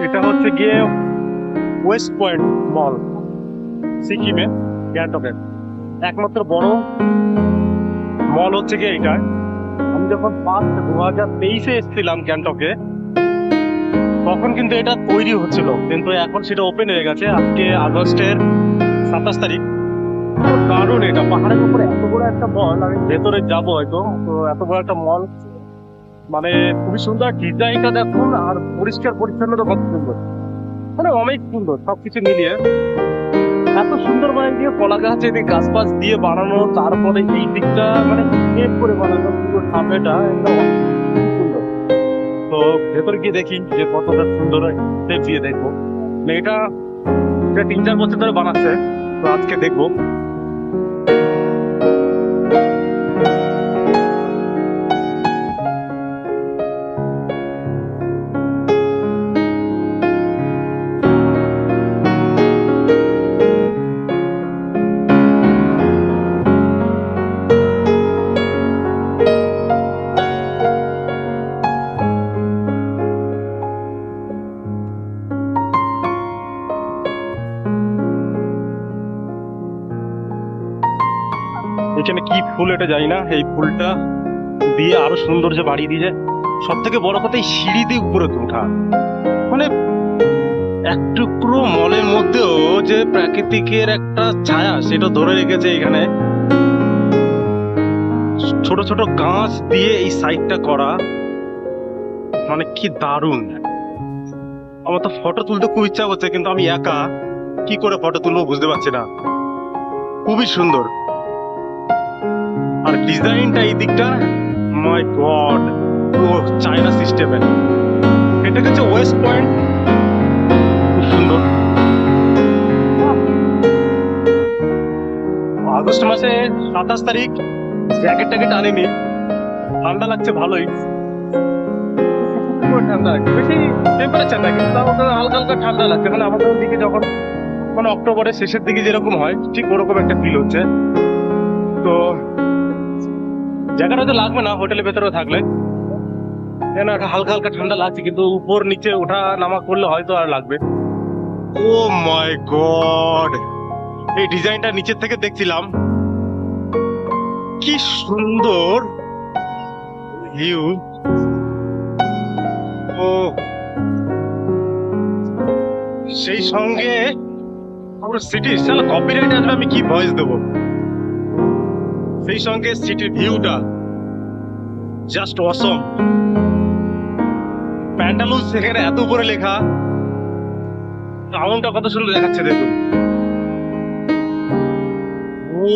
এটা হচ্ছে গিয়ে ওয়েস্ট পয়েন্ট মল, সিকিমে, গ্যাংটকের একমাত্র বড় মল হচ্ছে গিয়ে এইটা। আমি যখন ফার্স্ট 2023-এ এসেছিলাম গ্যাংটকে, তখন কিন্তু এটা তৈরি হচ্ছিল, কিন্তু এখন সেটা ওপেন হয়ে গেছে আজকে আগস্টের 27 তারিখ। তো দারুণ, এটা পাহাড়ের উপরে এত বড় একটা মল, আমি ভেতরে যাবো হয়তো। তো এত বড় একটা মল, মানে খুবই সুন্দর ডিজাইনটা দেখুন, আর পরিষ্কার পরিচ্ছন্নতা কত সুন্দর, মানে অনেক সুন্দর সবকিছু মিলিয়ে। এত সুন্দর মানে দিয়ে কলা গাছ, এদিকে গাছ ফাছ দিয়ে বানানো, তারপরে এই দিকটা মানে সেট করে বানানো পুরো সামনেটা একদম খুবই সুন্দর। তো ভেতরে গিয়ে দেখি যে কতটা সুন্দর হয়, সেট দিয়ে দেখবো। মানে এটা এটা 3-4 বছর ধরে বানাচ্ছে, তো আজকে দেখবো। এখানে কি ফুল এটা জানি না, এই ফুলটা দিয়ে আরো সৌন্দর্য বাড়িয়ে দিয়ে যায়। সব থেকে বড় কথা, এই সিঁড়ি দিয়ে উপরে ওঠা, মানে এক টুকরো মলের মধ্যেও যে প্রাকৃতিকের একটা ছায়া সেটা ধরে রেখেছে এখানে। ছোট ছোট গাছ দিয়ে এই সাইডটা করা, মানে কি দারুণ। আমার তো ফটো তুলতে খুব ইচ্ছা করছে, কিন্তু আমি একা, কি করে ফটো তুলবো বুঝতে পারছি না। খুবই সুন্দর, আর ডিজাইনটা এই দিকটা, মাই গড, পুরো চায়না সিস্টেমের। এটা হচ্ছে ওয়েস্ট পয়েন্ট, খুব সুন্দর। আগস্ট মাসে 27 তারিখ, জ্যাকেট ট্যাকেট আনিনি, ঠান্ডা লাগছে ভালোই। পুরো ঠান্ডা লাগছে, বেশি টেম্পারেচার না, কিন্তু তাও তো হালকা হালকা ঠান্ডা লাগছে, মানে আমাদের দিকে যখন মানে অক্টোবরের শেষের দিকে যেরকম হয় ঠিক ওরকম একটা ফিল হচ্ছে। তো জ্যাকেট হয়তো লাগবে না হোটেলের ভেতরে থাকলে, কেন একটা হালকা হালকা ঠান্ডা লাগছে, কিন্তু উপর নিচে ওঠা নামা করলে হয়তো আর লাগবে। ও মাই গড, এই ডিজাইনটা নিচের থেকে দেখছিলাম, কি সুন্দর ভিউ। ও, সেই সঙ্গে পুরো সিটি, সালা কপিরাইট আসবে, আমি কি ভয়েস দেবো। সেই সঙ্গে সিটির ভিউটা জাস্ট অসম। প্যান্টালুন সেখানে এত উপরে লেখা, টাউনটা কত সুন্দর দেখাচ্ছে দেখুন। ও,